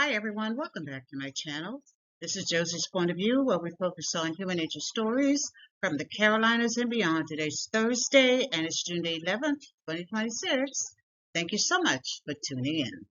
Hi everyone, welcome back to my channel. This is Josie's Point of View, where we focus on human nature stories from the Carolinas and beyond. Today's Thursday and it's June the 11th, 2026. Thank you so much for tuning in.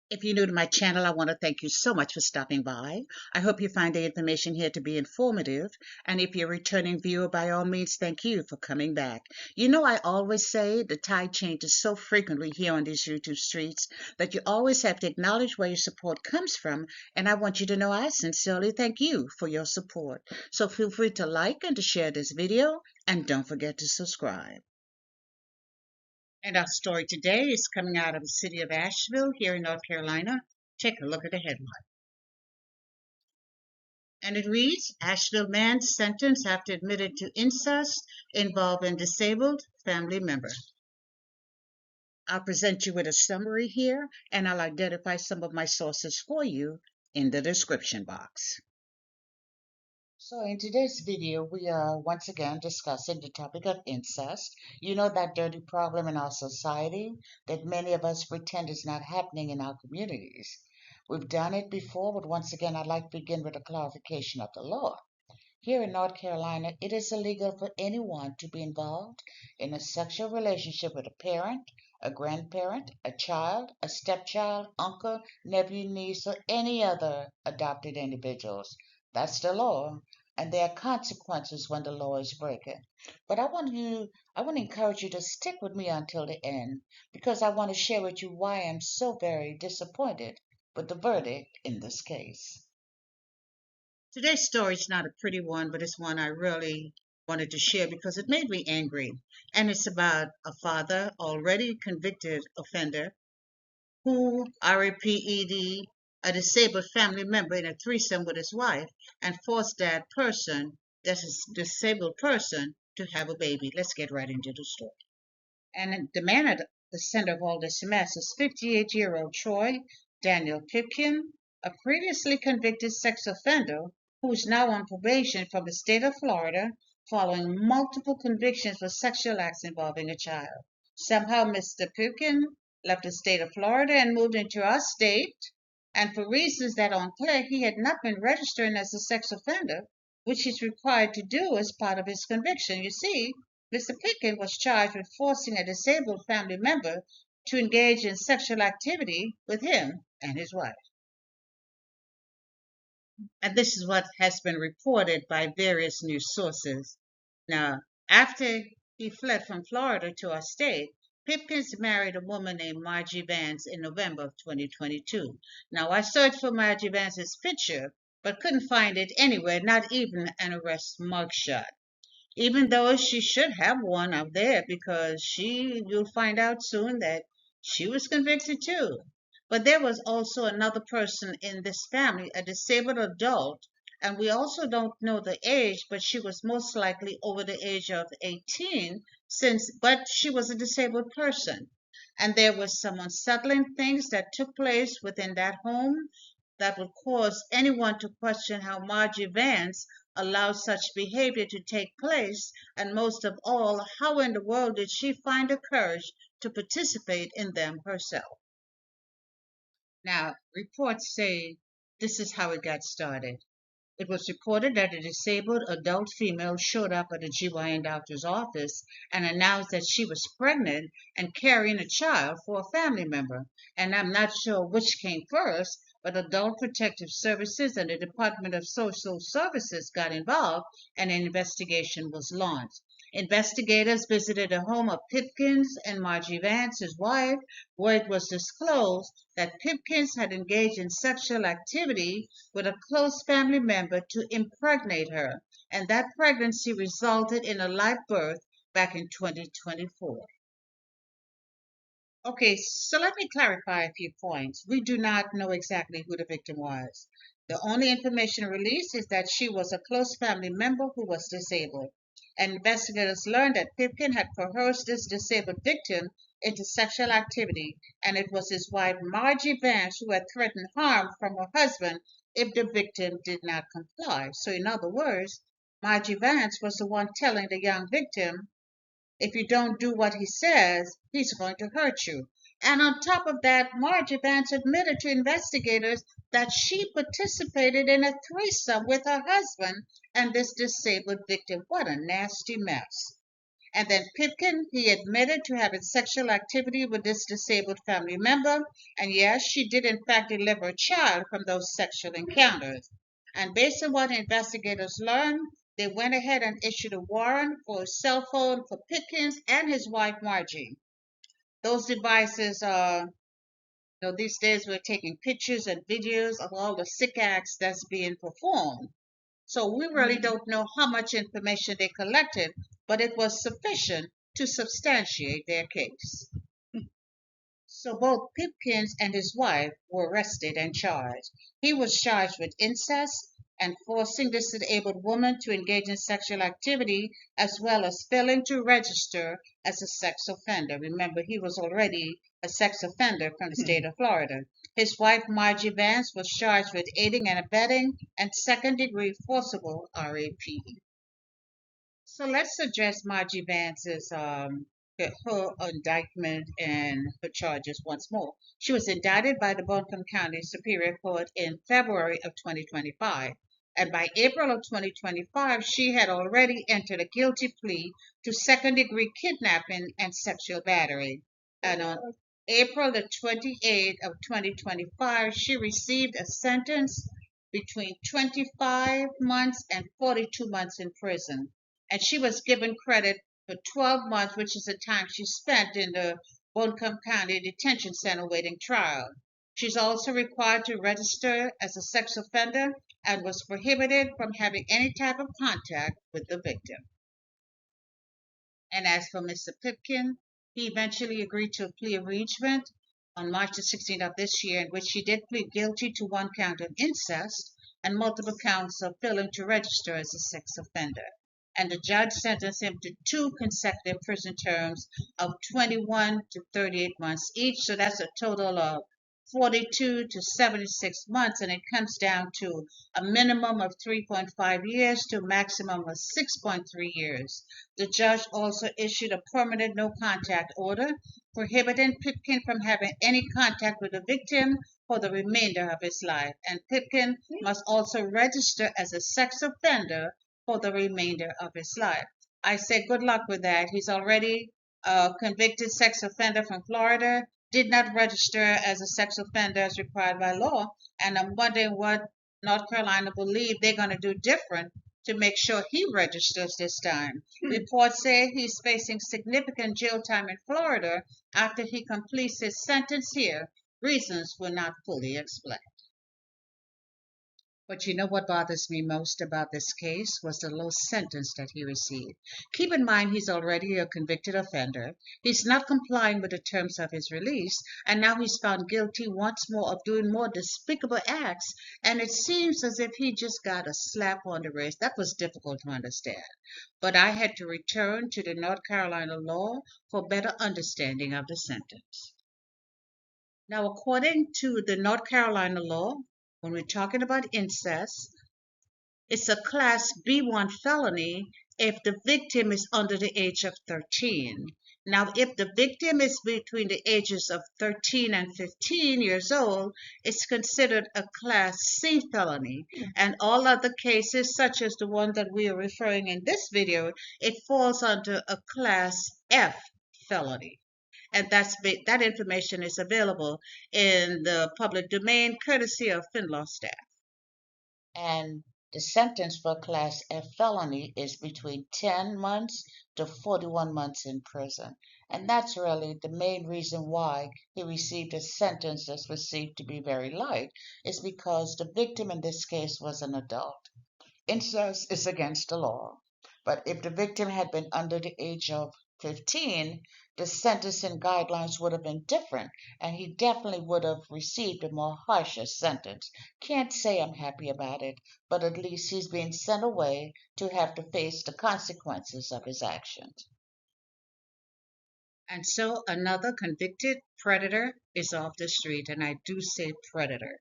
If you're new to my channel, I want to thank you so much for stopping by. I hope you find the information here to be informative. And if you're a returning viewer, by all means, thank you for coming back. You know, I always say the tide changes so frequently here on these YouTube streets that you always have to acknowledge where your support comes from. And I want you to know I sincerely thank you for your support. So feel free to like and to share this video. And don't forget to subscribe. And our story today is coming out of the city of Asheville here in North Carolina. Take a look at the headline. And it reads, Asheville man sentenced after admitted to incest involving disabled family member. I'll present you with a summary here, and I'll identify some of my sources for you in the description box. So in today's video, we are once again discussing the topic of incest. You know, that dirty problem in our society that many of us pretend is not happening in our communities. We've done it before, but once again, I'd like to begin with a clarification of the law. Here in North Carolina, it is illegal for anyone to be involved in a sexual relationship with a parent, a grandparent, a child, a stepchild, uncle, nephew, niece, or any other adopted individuals. That's the law, and there are consequences when the law is broken. But I want to encourage you to stick with me until the end because I want to share with you why I'm so very disappointed with the verdict in this case. Today's story is not a pretty one, but it's one I really wanted to share because it made me angry. And it's about a father, already convicted offender, who RAPED, a disabled family member in a threesome with his wife, and forced this disabled person, to have a baby. Let's get right into the story. And the man at the center of all this mess is 58-year-old Troy Daniel Pipkin, a previously convicted sex offender who is now on probation from the state of Florida following multiple convictions for sexual acts involving a child. Somehow Mr. Pipkin left the state of Florida and moved into our state, and for reasons that are unclear, he had not been registering as a sex offender, which he's required to do as part of his conviction. You see, Mr. Pickett was charged with forcing a disabled family member to engage in sexual activity with him and his wife. And this is what has been reported by various news sources. Now, after he fled from Florida to our state, Pipkins married a woman named Margie Vance in November of 2022. Now, I searched for Margie Vance's picture, but couldn't find it anywhere, not even an arrest mugshot. Even though she should have one out there because you'll find out soon that she was convicted too. But there was also another person in this family, a disabled adult, and we also don't know the age, but she was most likely over the age of 18 but she was a disabled person. And there was some unsettling things that took place within that home that would cause anyone to question how Margie Vance allowed such behavior to take place, and most of all, how in the world did she find the courage to participate in them herself? Now, reports say this is how it got started. It was reported that a disabled adult female showed up at a GYN doctor's office and announced that she was pregnant and carrying a child for a family member. And I'm not sure which came first, but Adult Protective Services and the Department of Social Services got involved and an investigation was launched. Investigators visited the home of Pipkins and Margie Vance, his wife, where it was disclosed that Pipkins had engaged in sexual activity with a close family member to impregnate her, and that pregnancy resulted in a live birth back in 2024. Okay, so let me clarify a few points. We do not know exactly who the victim was. The only information released is that she was a close family member who was disabled. And investigators learned that Pipkin had coerced this disabled victim into sexual activity, and it was his wife, Margie Vance, who had threatened harm from her husband if the victim did not comply. So, in other words, Margie Vance was the one telling the young victim If you don't do what he says, he's going to hurt you. And on top of that, Margie Vance admitted to investigators that she participated in a threesome with her husband and this disabled victim. What a nasty mess. And then Pipkin, he admitted to having sexual activity with this disabled family member. And yes, she did in fact deliver a child from those sexual encounters. And based on what investigators learned, they went ahead and issued a warrant for a cell phone for Pipkins and his wife Margie. Those devices are, these days we're taking pictures and videos of all the sick acts that's being performed. So we really don't know how much information they collected, but it was sufficient to substantiate their case. So both Pipkins and his wife were arrested and charged. He was charged with incest and forcing this disabled woman to engage in sexual activity, as well as failing to register as a sex offender. Remember, he was already a sex offender from the state of Florida. His wife, Margie Vance, was charged with aiding and abetting and second-degree forcible rape. So let's address Margie Vance's her indictment and her charges once more. She was indicted by the Buncombe County Superior Court in February of 2025. And by April of 2025, she had already entered a guilty plea to second-degree kidnapping and sexual battery. And on April the 28th of 2025, she received a sentence between 25 months and 42 months in prison. And she was given credit for 12 months, which is the time she spent in the Buncombe County Detention Center waiting trial. She's also required to register as a sex offender and was prohibited from having any type of contact with the victim. And as for Mr. Pipkin, he eventually agreed to a plea arrangement on March the 16th of this year, in which he did plead guilty to one count of incest and multiple counts of failing to register as a sex offender. And the judge sentenced him to 2 consecutive prison terms of 21 to 38 months each. So that's a total of 42 to 76 months, and it comes down to a minimum of 3.5 years to a maximum of 6.3 years. The judge also issued a permanent no contact order prohibiting Pipkin from having any contact with the victim for the remainder of his life. And Pipkin must also register as a sex offender for the remainder of his life. I say good luck with that. He's already a convicted sex offender from Florida, did not register as a sex offender as required by law, and I'm wondering what North Carolina believe they're going to do different to make sure he registers this time. Reports say he's facing significant jail time in Florida after he completes his sentence here. Reasons were not fully explained. But you know what bothers me most about this case was the low sentence that he received. Keep in mind he's already a convicted offender. He's not complying with the terms of his release, and now he's found guilty once more of doing more despicable acts, and it seems as if he just got a slap on the wrist. That was difficult to understand. But I had to return to the North Carolina law for better understanding of the sentence. Now, according to the North Carolina law, when we're talking about incest, it's a class B1 felony if the victim is under the age of 13. Now, if the victim is between the ages of 13 and 15 years old, it's considered a class C felony. And all other cases, such as the one that we are referring in this video, it falls under a class F felony. And that information is available in the public domain, courtesy of FinLaw staff. And the sentence for Class F felony is between 10 months to 41 months in prison. And that's really the main reason why he received a sentence that's perceived to be very light, is because the victim in this case was an adult. Incest is against the law, but if the victim had been under the age of 15, the sentencing guidelines would have been different, and he definitely would have received a more harsher sentence. Can't say I'm happy about it, but at least he's being sent away to have to face the consequences of his actions. And so another convicted predator is off the street, and I do say predator.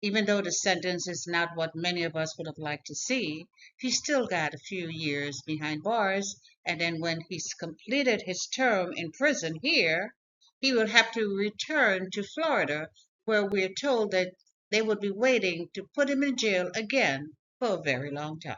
Even though the sentence is not what many of us would have liked to see, he still got a few years behind bars, And then when he's completed his term in prison here, he will have to return to Florida, where we're told that they would be waiting to put him in jail again for a very long time.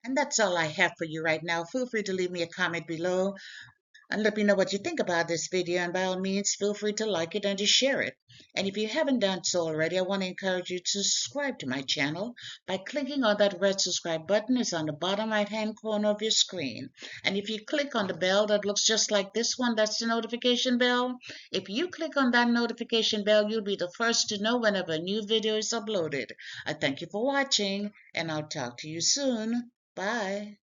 And that's all I have for you right now. Feel free to leave me a comment below and let me know what you think about this video. And by all means, feel free to like it and to share it. And if you haven't done so already, I want to encourage you to subscribe to my channel by clicking on that red subscribe button. It's on the bottom right hand corner of your screen. And if you click on the bell that looks just like this one, that's the notification bell. If you click on that notification bell, you'll be the first to know whenever a new video is uploaded. I thank you for watching, and I'll talk to you soon. Bye.